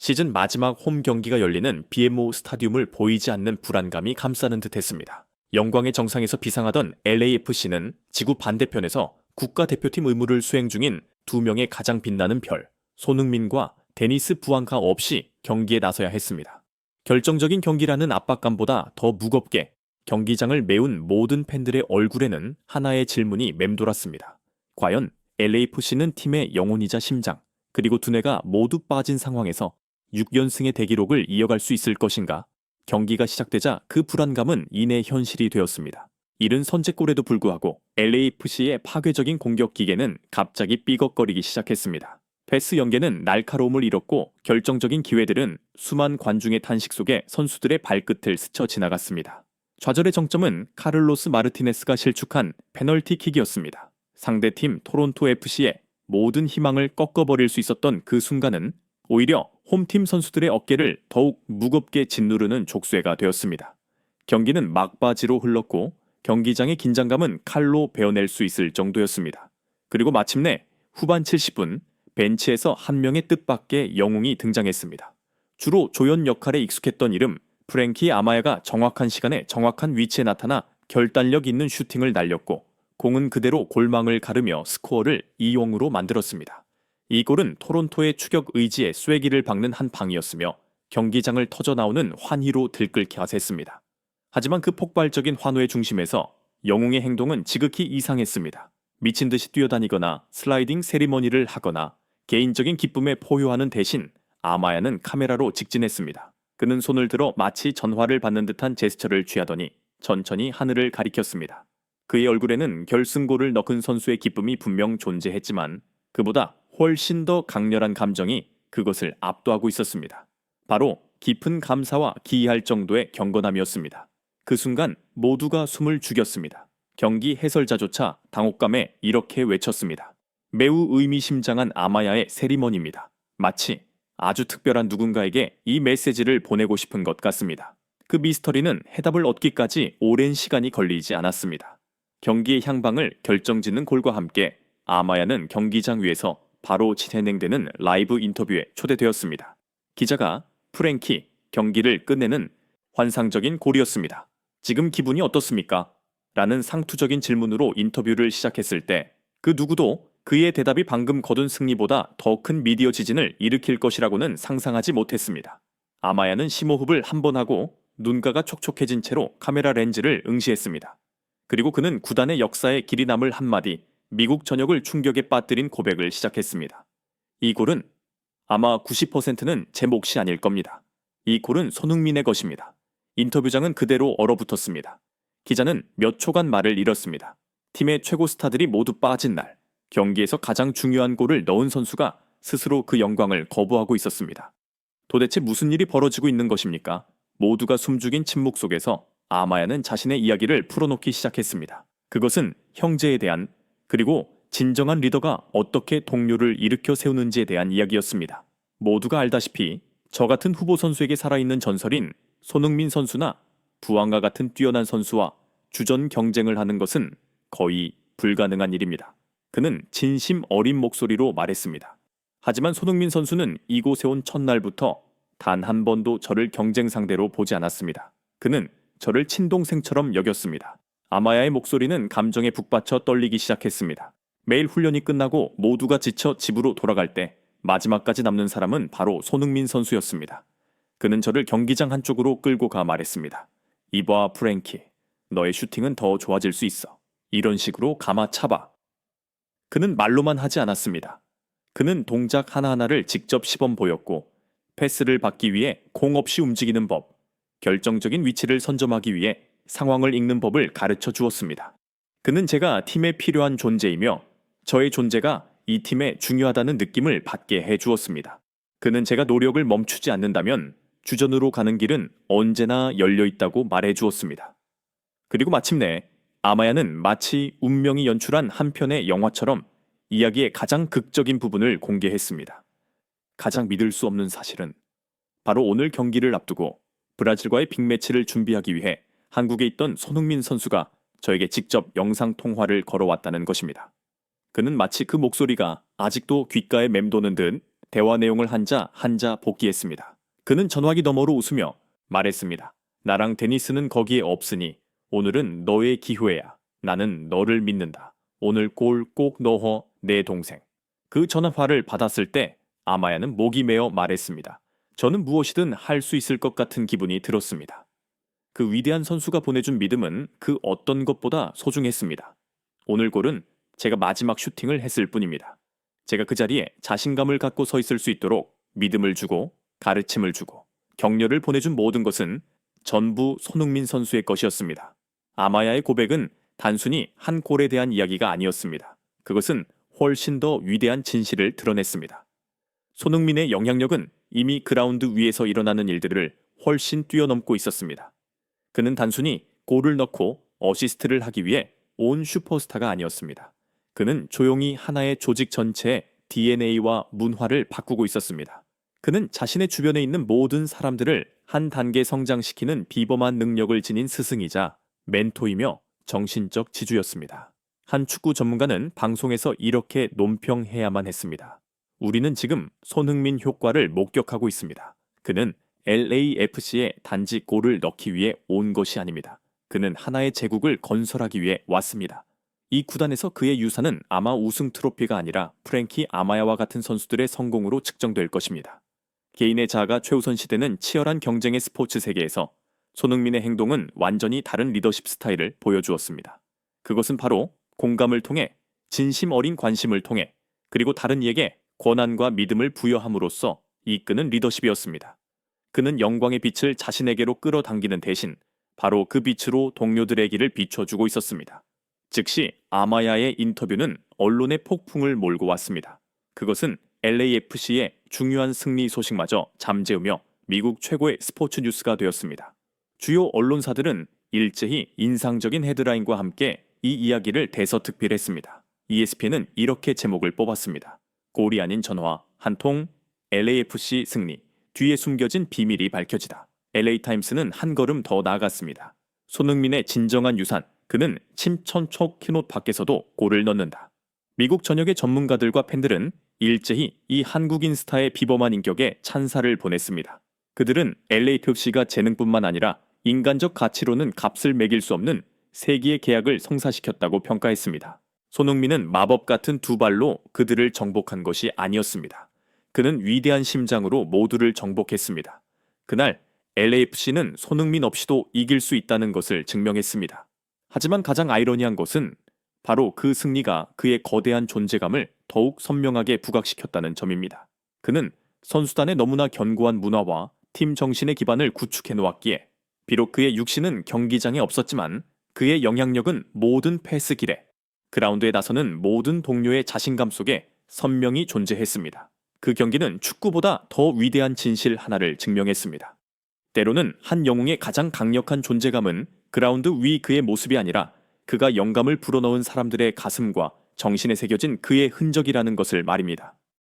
시즌 마지막 홈 경기가 열리는 BMO 스타디움을 보이지 않는 불안감이 감싸는 듯했습니다. 영광의 정상에서 비상하던 LAFC는 지구 반대편에서 국가대표팀 의무를 수행 중인 두 명의 가장 빛나는 별, 손흥민과 데니스 부앙카 없이 경기에 나서야 했습니다. 결정적인 경기라는 압박감보다 더 무겁게 경기장을 메운 모든 팬들의 얼굴에는 하나의 질문이 맴돌았습니다. 과연 LAFC는 팀의 영혼이자 심장, 그리고 두뇌가 모두 빠진 상황에서 6연승의 대기록을 이어갈 수 있을 것인가? 경기가 시작되자 그 불안감은 이내 현실이 되었습니다. 이른 선제골에도 불구하고 LAFC의 파괴적인 공격 기계는 갑자기 삐걱거리기 시작했습니다. 패스 연계는 날카로움을 잃었고 결정적인 기회들은 수만 관중의 탄식 속에 선수들의 발끝을 스쳐 지나갔습니다. 좌절의 정점은 카를로스 마르티네스가 실축한 페널티킥이었습니다. 상대팀 토론토 FC의 모든 희망을 꺾어버릴 수 있었던 그 순간은 오히려 홈팀 선수들의 어깨를 더욱 무겁게 짓누르는 족쇄가 되었습니다. 경기는 막바지로 흘렀고 경기장의 긴장감은 칼로 베어낼 수 있을 정도였습니다. 그리고 마침내 후반 70분 벤치에서 한 명의 뜻밖의 영웅이 등장했습니다. 주로 조연 역할에 익숙했던 이름 프랭키 아마야가 정확한 시간에 정확한 위치에 나타나 결단력 있는 슈팅을 날렸고 공은 그대로 골망을 가르며 스코어를 2-0으로 만들었습니다. 이 골은 토론토의 추격 의지에 쐐기를 박는 한 방이었으며 경기장을 터져나오는 환희로 들끓게 하였습니다. 하지만 그 폭발적인 환호의 중심에서 영웅의 행동은 지극히 이상했습니다. 미친 듯이 뛰어다니거나 슬라이딩 세리머니를 하거나 개인적인 기쁨에 포효하는 대신 아마야는 카메라로 직진했습니다. 그는 손을 들어 마치 전화를 받는 듯한 제스처를 취하더니 천천히 하늘을 가리켰습니다. 그의 얼굴에는 결승골을 넣은 선수의 기쁨이 분명 존재했지만 그보다 훨씬 더 강렬한 감정이 그것을 압도하고 있었습니다. 바로 깊은 감사와 기이할 정도의 경건함이었습니다. 그 순간 모두가 숨을 죽였습니다. 경기 해설자조차 당혹감에 이렇게 외쳤습니다. 매우 의미심장한 아마야의 세리머니입니다. 마치 아주 특별한 누군가에게 이 메시지를 보내고 싶은 것 같습니다. 그 미스터리는 해답을 얻기까지 오랜 시간이 걸리지 않았습니다. 경기의 향방을 결정짓는 골과 함께 아마야는 경기장 위에서 바로 진행되는 라이브 인터뷰에 초대되었습니다. 기자가 프랭키, 경기를 끝내는 환상적인 골이었습니다. 지금 기분이 어떻습니까? 라는 상투적인 질문으로 인터뷰를 시작했을 때 그 누구도 그의 대답이 방금 거둔 승리보다 더 큰 미디어 지진을 일으킬 것이라고는 상상하지 못했습니다. 아마야는 심호흡을 한 번 하고 눈가가 촉촉해진 채로 카메라 렌즈를 응시했습니다. 그리고 그는 구단의 역사에 길이 남을 한마디 미국 전역을 충격에 빠뜨린 고백을 시작했습니다. 이 골은 아마 90%는 제 몫이 아닐 겁니다. 이 골은 손흥민의 것입니다. 인터뷰장은 그대로 얼어붙었습니다. 기자는 몇 초간 말을 잃었습니다. 팀의 최고 스타들이 모두 빠진 날, 경기에서 가장 중요한 골을 넣은 선수가 스스로 그 영광을 거부하고 있었습니다. 도대체 무슨 일이 벌어지고 있는 것입니까? 모두가 숨죽인 침묵 속에서 아마야는 자신의 이야기를 풀어놓기 시작했습니다. 그것은 형제에 대한 그리고 진정한 리더가 어떻게 동료를 일으켜 세우는지에 대한 이야기였습니다. 모두가 알다시피 저 같은 후보 선수에게 살아있는 전설인 손흥민 선수나 부앙과 같은 뛰어난 선수와 주전 경쟁을 하는 것은 거의 불가능한 일입니다. 그는 진심 어린 목소리로 말했습니다. 하지만 손흥민 선수는 이곳에 온 첫날부터 단 한 번도 저를 경쟁 상대로 보지 않았습니다. 그는 저를 친동생처럼 여겼습니다. 아마야의 목소리는 감정에 북받쳐 떨리기 시작했습니다. 매일 훈련이 끝나고 모두가 지쳐 집으로 돌아갈 때 마지막까지 남는 사람은 바로 손흥민 선수였습니다. 그는 저를 경기장 한쪽으로 끌고 가 말했습니다. 이봐 프랭키, 너의 슈팅은 더 좋아질 수 있어. 이런 식으로 감아차봐. 그는 말로만 하지 않았습니다. 그는 동작 하나하나를 직접 시범 보였고 패스를 받기 위해 공 없이 움직이는 법, 결정적인 위치를 선점하기 위해 상황을 읽는 법을 가르쳐 주었습니다. 그는 제가 팀에 필요한 존재이며 저의 존재가 이 팀에 중요하다는 느낌을 받게 해 주었습니다. 그는 제가 노력을 멈추지 않는다면 주전으로 가는 길은 언제나 열려 있다고 말해 주었습니다. 그리고 마침내 아마야는 마치 운명이 연출한 한 편의 영화처럼 이야기의 가장 극적인 부분을 공개했습니다. 가장 믿을 수 없는 사실은 바로 오늘 경기를 앞두고 브라질과의 빅매치를 준비하기 위해 한국에 있던 손흥민 선수가 저에게 직접 영상통화를 걸어왔다는 것입니다. 그는 마치 그 목소리가 아직도 귓가에 맴도는 듯 대화 내용을 한자 한자 복기했습니다. 그는 전화기 너머로 웃으며 말했습니다. 나랑 데니스는 거기에 없으니 오늘은 너의 기회야. 나는 너를 믿는다. 오늘 골 꼭 넣어 내 동생. 그 전화를 받았을 때 아마야는 목이 메어 말했습니다. 저는 무엇이든 할 수 있을 것 같은 기분이 들었습니다. 그 위대한 선수가 보내준 믿음은 그 어떤 것보다 소중했습니다. 오늘 골은 제가 마지막 슈팅을 했을 뿐입니다. 제가 그 자리에 자신감을 갖고 서 있을 수 있도록 믿음을 주고 가르침을 주고 격려를 보내준 모든 것은 전부 손흥민 선수의 것이었습니다. 아마야의 고백은 단순히 한 골에 대한 이야기가 아니었습니다. 그것은 훨씬 더 위대한 진실을 드러냈습니다. 손흥민의 영향력은 이미 그라운드 위에서 일어나는 일들을 훨씬 뛰어넘고 있었습니다. 그는 단순히 골을 넣고 어시스트를 하기 위해 온 슈퍼스타가 아니었습니다. 그는 조용히 하나의 조직 전체의 DNA와 문화를 바꾸고 있었습니다. 그는 자신의 주변에 있는 모든 사람들을 한 단계 성장시키는 비범한 능력을 지닌 스승이자 멘토이며 정신적 지주였습니다. 한 축구 전문가는 방송에서 이렇게 논평해야만 했습니다. 우리는 지금 손흥민 효과를 목격하고 있습니다. 그는 LAFC에 단지 골을 넣기 위해 온 것이 아닙니다. 그는 하나의 제국을 건설하기 위해 왔습니다. 이 구단에서 그의 유산은 아마 우승 트로피가 아니라 프랭키 아마야와 같은 선수들의 성공으로 측정될 것입니다. 개인의 자아가 최우선 시대는 치열한 경쟁의 스포츠 세계에서 손흥민의 행동은 완전히 다른 리더십 스타일을 보여주었습니다. 그것은 바로 공감을 통해 진심 어린 관심을 통해 그리고 다른 이에게 권한과 믿음을 부여함으로써 이끄는 리더십이었습니다. 그는 영광의 빛을 자신에게로 끌어당기는 대신 바로 그 빛으로 동료들의 길을 비춰주고 있었습니다. 즉시 아마야의 인터뷰는 언론의 폭풍을 몰고 왔습니다. 그것은 LAFC의 중요한 승리 소식마저 잠재우며 미국 최고의 스포츠 뉴스가 되었습니다. 주요 언론사들은 일제히 인상적인 헤드라인과 함께 이 이야기를 대서특필했습니다. ESPN은 이렇게 제목을 뽑았습니다. 골이 아닌 전화, 한 통, LAFC 승리, 뒤에 숨겨진 비밀이 밝혀지다. LA타임스는 한 걸음 더 나아갔습니다. 손흥민의 진정한 유산, 그는 침천촉 키노 밖에서도 골을 넣는다. 미국 전역의 전문가들과 팬들은 일제히 이 한국인 스타의 비범한 인격에 찬사를 보냈습니다. 그들은 LAFC가 재능뿐만 아니라 인간적 가치로는 값을 매길 수 없는 세기의 계약을 성사시켰다고 평가했습니다. 손흥민은 마법 같은 두 발로 그들을 정복한 것이 아니었습니다. 그는 위대한 심장으로 모두를 정복했습니다. 그날 LAFC는 손흥민 없이도 이길 수 있다는 것을 증명했습니다. 하지만 가장 아이러니한 것은 바로 그 승리가 그의 거대한 존재감을 더욱 선명하게 부각시켰다는 점입니다. 그는 선수단의 너무나 견고한 문화와 팀 정신의 기반을 구축해 놓았기에 비록 그의 육신은 경기장에 없었지만 그의 영향력은 모든 패스길에 그라운드에 나서는 모든 동료의 자신감 속에 선명히 존재했습니다. 그 경기는 축구보다 더 위대한 진실 하나를 증명했습니다. 때로는 한 영웅의 가장 강력한 존재감은 그라운드 위 그의 모습이 아니라 그가 영감을 불어넣은 사람들의 가슴과 정신에 새겨진 그의 흔적이라는 것을 말입니다.